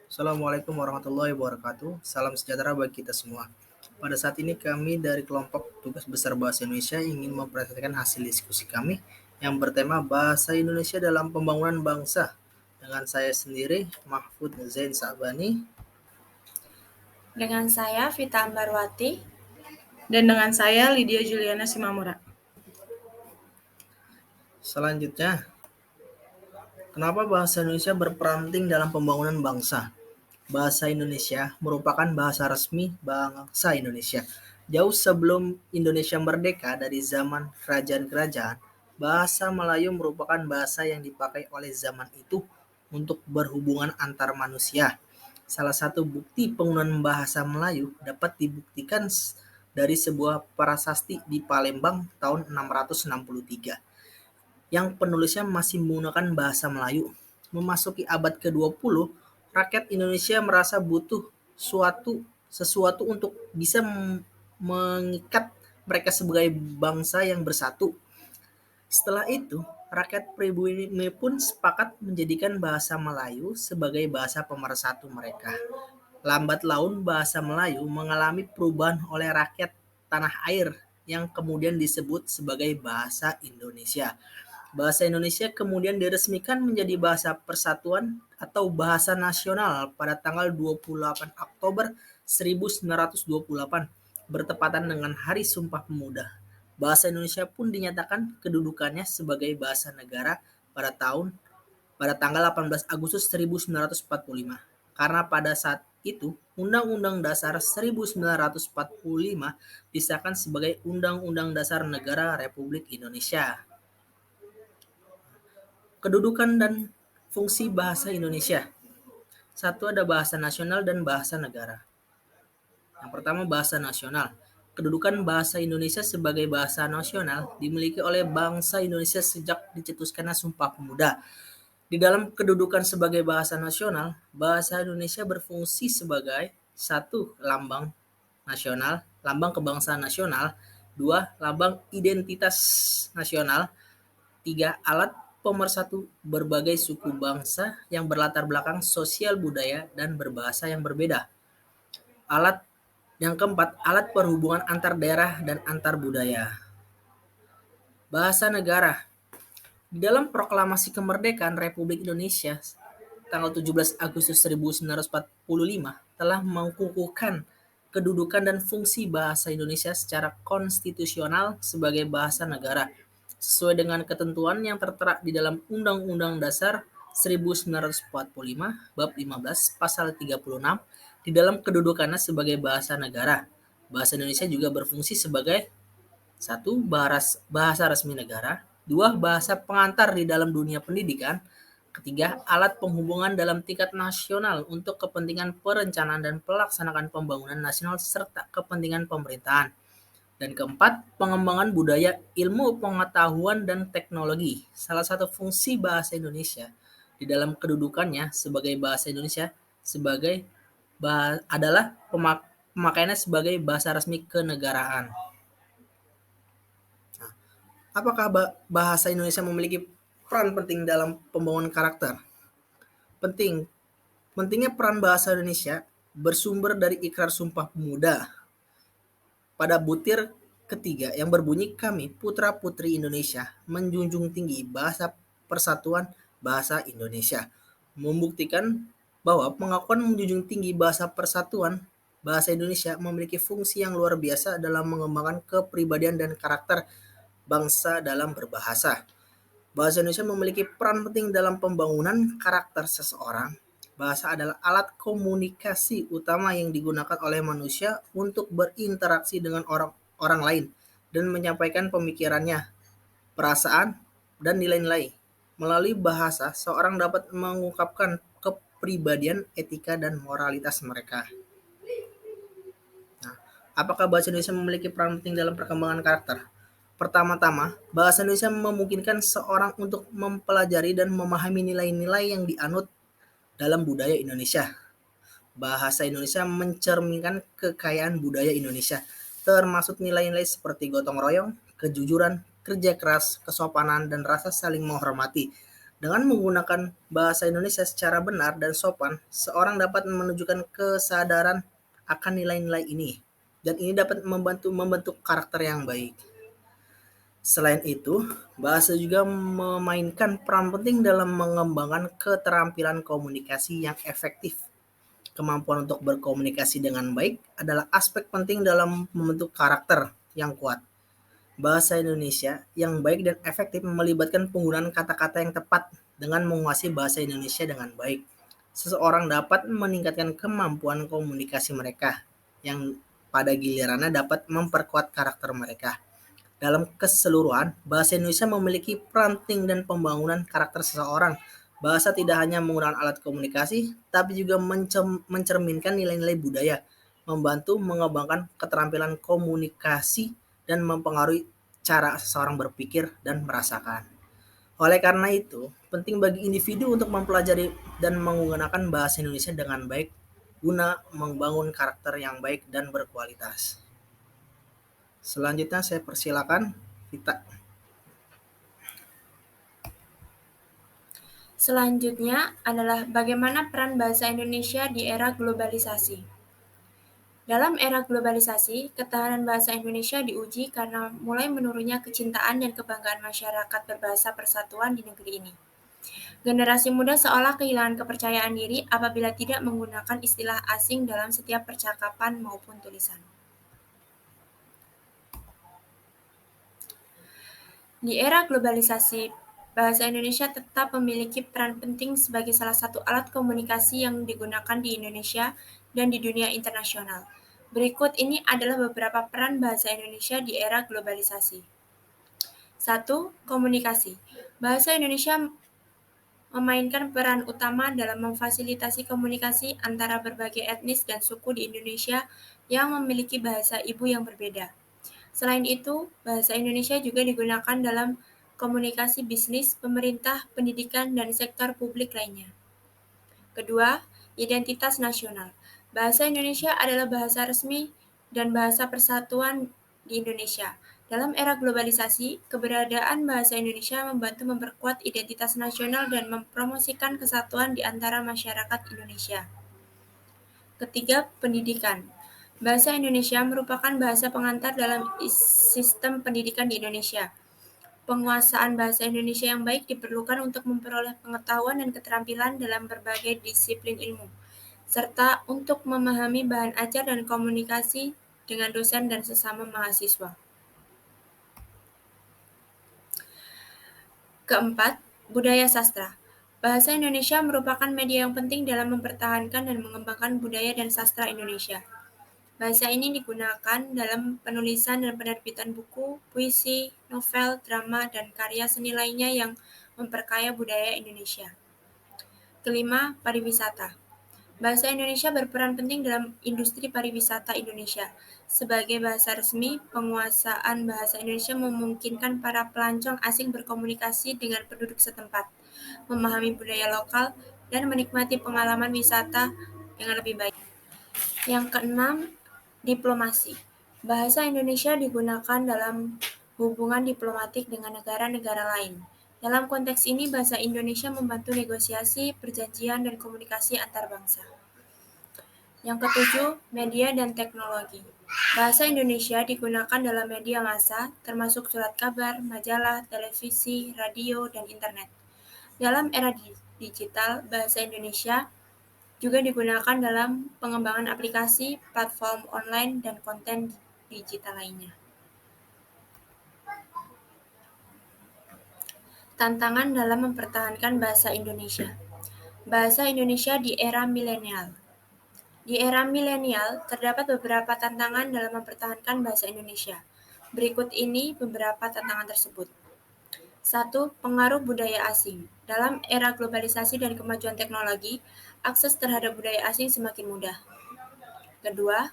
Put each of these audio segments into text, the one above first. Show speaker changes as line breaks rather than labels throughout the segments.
Assalamualaikum warahmatullahi wabarakatuh. Salam sejahtera bagi kita semua. Pada saat ini kami dari kelompok tugas besar Bahasa Indonesia ingin mempresentasikan hasil diskusi kami yang bertema Bahasa Indonesia dalam Pembangunan Bangsa. Dengan saya sendiri, Mahfud Zain Sabani.
Dengan saya Vita Ambarwati.
Dan dengan saya Lydia Juliana Simamura.
Selanjutnya, kenapa bahasa Indonesia berperan penting dalam pembangunan bangsa? Bahasa Indonesia merupakan bahasa resmi bangsa Indonesia. Jauh sebelum Indonesia merdeka dari zaman kerajaan-kerajaan, bahasa Melayu merupakan bahasa yang dipakai oleh zaman itu untuk berhubungan antar manusia. Salah satu bukti penggunaan bahasa Melayu dapat dibuktikan dari sebuah prasasti di Palembang tahun 663 yang penulisnya masih menggunakan bahasa Melayu. Memasuki abad ke-20, rakyat Indonesia merasa butuh sesuatu untuk bisa mengikat mereka sebagai bangsa yang bersatu. Setelah itu, rakyat pribumi pun sepakat menjadikan bahasa Melayu sebagai bahasa pemersatu mereka. Lambat laun bahasa Melayu mengalami perubahan oleh rakyat tanah air yang kemudian disebut sebagai bahasa Indonesia. Bahasa Indonesia kemudian diresmikan menjadi bahasa persatuan atau bahasa nasional pada tanggal 28 Oktober 1928 bertepatan dengan Hari Sumpah Pemuda. Bahasa Indonesia pun dinyatakan kedudukannya sebagai bahasa negara pada tanggal 18 Agustus 1945. Karena pada saat itu Undang-Undang Dasar 1945 disahkan sebagai Undang-Undang Dasar Negara Republik Indonesia. Kedudukan dan fungsi bahasa Indonesia. Satu, ada bahasa nasional dan bahasa negara. Yang pertama, bahasa nasional. Kedudukan bahasa Indonesia sebagai bahasa nasional dimiliki oleh bangsa Indonesia sejak dicetuskannya Sumpah Pemuda. Di dalam kedudukan sebagai bahasa nasional, bahasa Indonesia berfungsi sebagai satu, lambang nasional, lambang kebangsaan nasional, dua, lambang identitas nasional, tiga, alat pemersatu berbagai suku bangsa yang berlatar belakang sosial budaya dan berbahasa yang berbeda. Alat yang keempat, alat perhubungan antar daerah dan antar budaya. Bahasa negara. Di dalam proklamasi kemerdekaan Republik Indonesia tanggal 17 Agustus 1945 telah mengukuhkan kedudukan dan fungsi bahasa Indonesia secara konstitusional sebagai bahasa negara sesuai dengan ketentuan yang tertera di dalam Undang-Undang Dasar 1945 bab 15 pasal 36 di dalam kedudukannya sebagai bahasa negara. Bahasa Indonesia juga berfungsi sebagai satu, bahasa resmi negara, dua, bahasa pengantar di dalam dunia pendidikan, ketiga, alat penghubungan dalam tingkat nasional untuk kepentingan perencanaan dan pelaksanaan pembangunan nasional serta kepentingan pemerintahan. Dan keempat, pengembangan budaya, ilmu pengetahuan, dan teknologi. Salah satu fungsi bahasa Indonesia di dalam kedudukannya sebagai bahasa Indonesia adalah pemakaiannya sebagai bahasa resmi kenegaraan. Nah, apakah bahasa Indonesia memiliki peran penting dalam pembangunan karakter? Pentingnya peran bahasa Indonesia bersumber dari Ikrar Sumpah Pemuda pada butir ketiga yang berbunyi, kami putra-putri Indonesia menjunjung tinggi bahasa persatuan bahasa Indonesia. Membuktikan bahwa pengakuan menjunjung tinggi bahasa persatuan bahasa Indonesia memiliki fungsi yang luar biasa dalam mengembangkan kepribadian dan karakter bangsa dalam berbahasa. Bahasa Indonesia memiliki peran penting dalam pembangunan karakter seseorang. Bahasa adalah alat komunikasi utama yang digunakan oleh manusia untuk berinteraksi dengan orang lain dan menyampaikan pemikirannya, perasaan, dan nilai-nilai. Melalui bahasa, seorang dapat mengungkapkan kepribadian, etika, dan moralitas mereka. Nah, apakah bahasa Indonesia memiliki peran penting dalam perkembangan karakter? Pertama-tama, bahasa Indonesia memungkinkan seorang untuk mempelajari dan memahami nilai-nilai yang dianut dalam budaya Indonesia. Bahasa Indonesia mencerminkan kekayaan budaya Indonesia, termasuk nilai-nilai seperti gotong royong, kejujuran, kerja keras, kesopanan, dan rasa saling menghormati. Dengan menggunakan bahasa Indonesia secara benar dan sopan, seorang dapat menunjukkan kesadaran akan nilai-nilai ini, dan ini dapat membentuk karakter yang baik. Selain itu, bahasa juga memainkan peran penting dalam mengembangkan keterampilan komunikasi yang efektif. Kemampuan untuk berkomunikasi dengan baik adalah aspek penting dalam membentuk karakter yang kuat. Bahasa Indonesia yang baik dan efektif melibatkan penggunaan kata-kata yang tepat. Dengan menguasai bahasa Indonesia dengan baik, seseorang dapat meningkatkan kemampuan komunikasi mereka, yang pada gilirannya dapat memperkuat karakter mereka. Dalam keseluruhan, bahasa Indonesia memiliki peran penting dan pembangunan karakter seseorang. Bahasa tidak hanya menggunakan alat komunikasi, tapi juga mencerminkan nilai-nilai budaya, membantu mengembangkan keterampilan komunikasi, dan mempengaruhi cara seseorang berpikir dan merasakan. Oleh karena itu, penting bagi individu untuk mempelajari dan menggunakan bahasa Indonesia dengan baik guna membangun karakter yang baik dan berkualitas. Selanjutnya saya persilakan Vita.
Selanjutnya adalah bagaimana peran bahasa Indonesia di era globalisasi. Dalam era globalisasi, ketahanan bahasa Indonesia diuji karena mulai menurunnya kecintaan dan kebanggaan masyarakat berbahasa persatuan di negeri ini. Generasi muda seolah kehilangan kepercayaan diri apabila tidak menggunakan istilah asing dalam setiap percakapan maupun tulisan. Di era globalisasi, bahasa Indonesia tetap memiliki peran penting sebagai salah satu alat komunikasi yang digunakan di Indonesia dan di dunia internasional. Berikut ini adalah beberapa peran bahasa Indonesia di era globalisasi. 1. Komunikasi. Bahasa Indonesia memainkan peran utama dalam memfasilitasi komunikasi antara berbagai etnis dan suku di Indonesia yang memiliki bahasa ibu yang berbeda. Selain itu, bahasa Indonesia juga digunakan dalam komunikasi bisnis, pemerintah, pendidikan, dan sektor publik lainnya. Kedua, identitas nasional. Bahasa Indonesia adalah bahasa resmi dan bahasa persatuan di Indonesia. Dalam era globalisasi, keberadaan bahasa Indonesia membantu memperkuat identitas nasional dan mempromosikan kesatuan di antara masyarakat Indonesia. Ketiga, pendidikan. Bahasa Indonesia merupakan bahasa pengantar dalam sistem pendidikan di Indonesia. Penguasaan bahasa Indonesia yang baik diperlukan untuk memperoleh pengetahuan dan keterampilan dalam berbagai disiplin ilmu, serta untuk memahami bahan ajar dan komunikasi dengan dosen dan sesama mahasiswa. Keempat, budaya sastra. Bahasa Indonesia merupakan media yang penting dalam mempertahankan dan mengembangkan budaya dan sastra Indonesia. Bahasa ini digunakan dalam penulisan dan penerbitan buku, puisi, novel, drama, dan karya seni lainnya yang memperkaya budaya Indonesia. Kelima, pariwisata. Bahasa Indonesia berperan penting dalam industri pariwisata Indonesia. Sebagai bahasa resmi, penguasaan bahasa Indonesia memungkinkan para pelancong asing berkomunikasi dengan penduduk setempat, memahami budaya lokal, dan menikmati pengalaman wisata yang lebih baik. Yang keenam, diplomasi. Bahasa Indonesia digunakan dalam hubungan diplomatik dengan negara-negara lain. Dalam konteks ini, bahasa Indonesia membantu negosiasi, perjanjian, dan komunikasi antar bangsa. Yang ketujuh, media dan teknologi. Bahasa Indonesia digunakan dalam media massa, termasuk surat kabar, majalah, televisi, radio, dan internet. Dalam era digital, bahasa Indonesia juga digunakan dalam pengembangan aplikasi, platform online, dan konten digital lainnya. Tantangan dalam mempertahankan bahasa Indonesia. Bahasa Indonesia di era milenial. Di era milenial, terdapat beberapa tantangan dalam mempertahankan bahasa Indonesia. Berikut ini beberapa tantangan tersebut. 1. Pengaruh budaya asing. Dalam era globalisasi dan kemajuan teknologi, akses terhadap budaya asing semakin mudah. Kedua,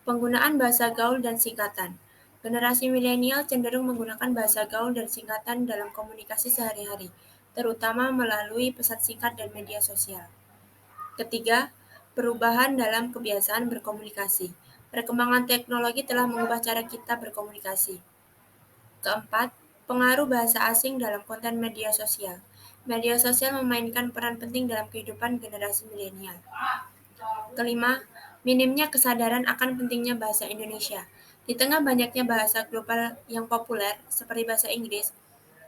penggunaan bahasa gaul dan singkatan. Generasi milenial cenderung menggunakan bahasa gaul dan singkatan dalam komunikasi sehari-hari, terutama melalui pesan singkat dan media sosial. Ketiga, perubahan dalam kebiasaan berkomunikasi. Perkembangan teknologi telah mengubah cara kita berkomunikasi. Keempat, pengaruh bahasa asing dalam konten media sosial. Media sosial memainkan peran penting dalam kehidupan generasi milenial. Kelima, minimnya kesadaran akan pentingnya bahasa Indonesia. Di tengah banyaknya bahasa global yang populer, seperti bahasa Inggris,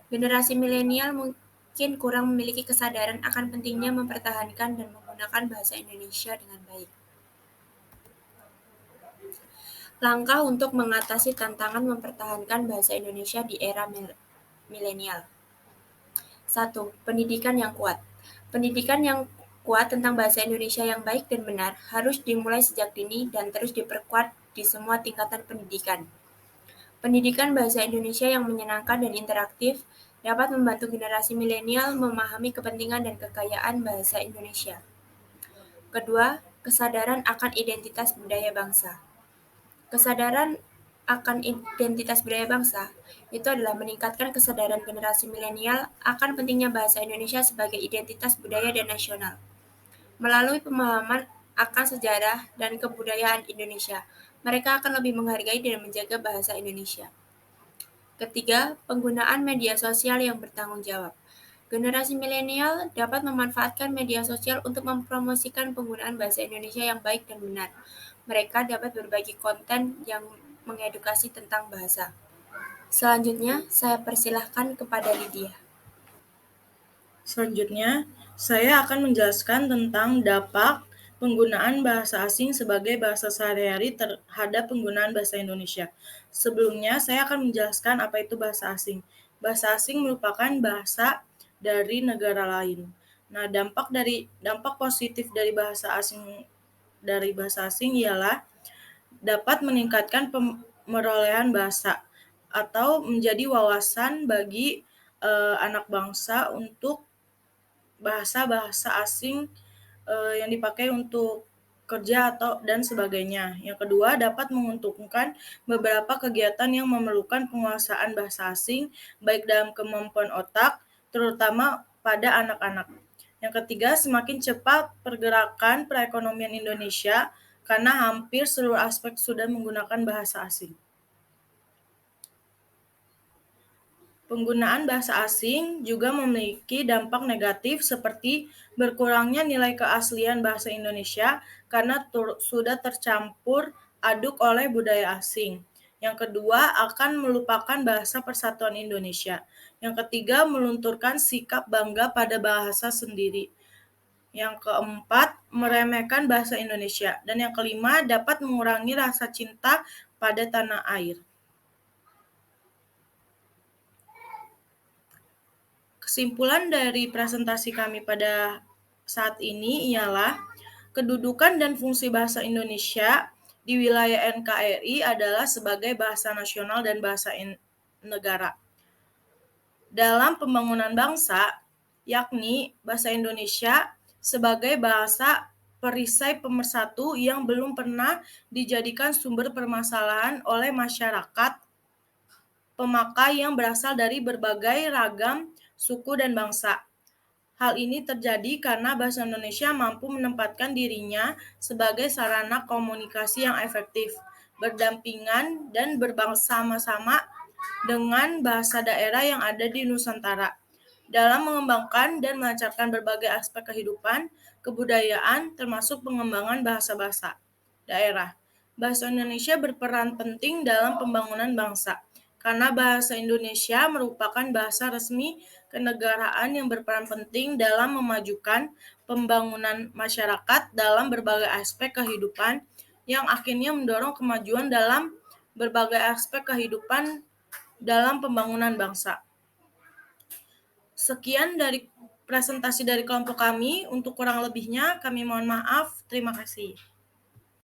generasi milenial mungkin kurang memiliki kesadaran akan pentingnya mempertahankan dan menggunakan bahasa Indonesia dengan baik. Langkah untuk mengatasi tantangan mempertahankan bahasa Indonesia di era milenial. 1. Pendidikan yang kuat. Pendidikan yang kuat tentang bahasa Indonesia yang baik dan benar harus dimulai sejak dini dan terus diperkuat di semua tingkatan pendidikan. Pendidikan bahasa Indonesia yang menyenangkan dan interaktif dapat membantu generasi milenial memahami kepentingan dan kekayaan bahasa Indonesia. Kedua, kesadaran akan identitas budaya bangsa. Kesadaran akan identitas budaya bangsa itu adalah meningkatkan kesadaran generasi milenial akan pentingnya bahasa Indonesia sebagai identitas budaya dan nasional. Melalui pemahaman akan sejarah dan kebudayaan Indonesia, mereka akan lebih menghargai dan menjaga bahasa Indonesia. Ketiga, penggunaan media sosial yang bertanggung jawab. Generasi milenial dapat memanfaatkan media sosial untuk mempromosikan penggunaan bahasa Indonesia yang baik dan benar. Mereka dapat berbagi konten yang mengedukasi tentang bahasa. Selanjutnya, saya persilahkan kepada Lydia.
Selanjutnya, saya akan menjelaskan tentang dampak penggunaan bahasa asing sebagai bahasa sehari-hari terhadap penggunaan bahasa Indonesia. Sebelumnya, saya akan menjelaskan apa itu bahasa asing. Bahasa asing merupakan bahasa dari negara lain. Nah, dampak positif dari bahasa asing ialah dapat meningkatkan pemerolehan bahasa atau menjadi wawasan bagi anak bangsa untuk bahasa-bahasa asing yang dipakai untuk kerja dan sebagainya. Yang kedua, dapat menguntungkan beberapa kegiatan yang memerlukan penguasaan bahasa asing, baik dalam kemampuan otak, terutama pada anak-anak. Yang ketiga, semakin cepat pergerakan perekonomian Indonesia karena hampir seluruh aspek sudah menggunakan bahasa asing. Penggunaan bahasa asing juga memiliki dampak negatif seperti berkurangnya nilai keaslian bahasa Indonesia karena sudah tercampur aduk oleh budaya asing. Yang kedua, akan melupakan bahasa persatuan Indonesia. Yang ketiga, melunturkan sikap bangga pada bahasa sendiri. Yang keempat, meremehkan bahasa Indonesia. Dan yang kelima, dapat mengurangi rasa cinta pada tanah air. Kesimpulan dari presentasi kami pada saat ini ialah kedudukan dan fungsi bahasa Indonesia di wilayah NKRI adalah sebagai bahasa nasional dan bahasa negara. Dalam pembangunan bangsa, yakni bahasa Indonesia sebagai bahasa perisai pemersatu yang belum pernah dijadikan sumber permasalahan oleh masyarakat pemakai yang berasal dari berbagai ragam suku dan bangsa. Hal ini terjadi karena bahasa Indonesia mampu menempatkan dirinya sebagai sarana komunikasi yang efektif, berdampingan dan bersama-sama dengan bahasa daerah yang ada di Nusantara. Dalam mengembangkan dan melancarkan berbagai aspek kehidupan, kebudayaan, termasuk pengembangan bahasa-bahasa daerah. Bahasa Indonesia berperan penting dalam pembangunan bangsa, karena bahasa Indonesia merupakan bahasa resmi kenegaraan yang berperan penting dalam memajukan pembangunan masyarakat dalam berbagai aspek kehidupan yang akhirnya mendorong kemajuan dalam berbagai aspek kehidupan dalam pembangunan bangsa. Sekian dari presentasi dari kelompok kami. Untuk kurang lebihnya kami mohon maaf. Terima kasih.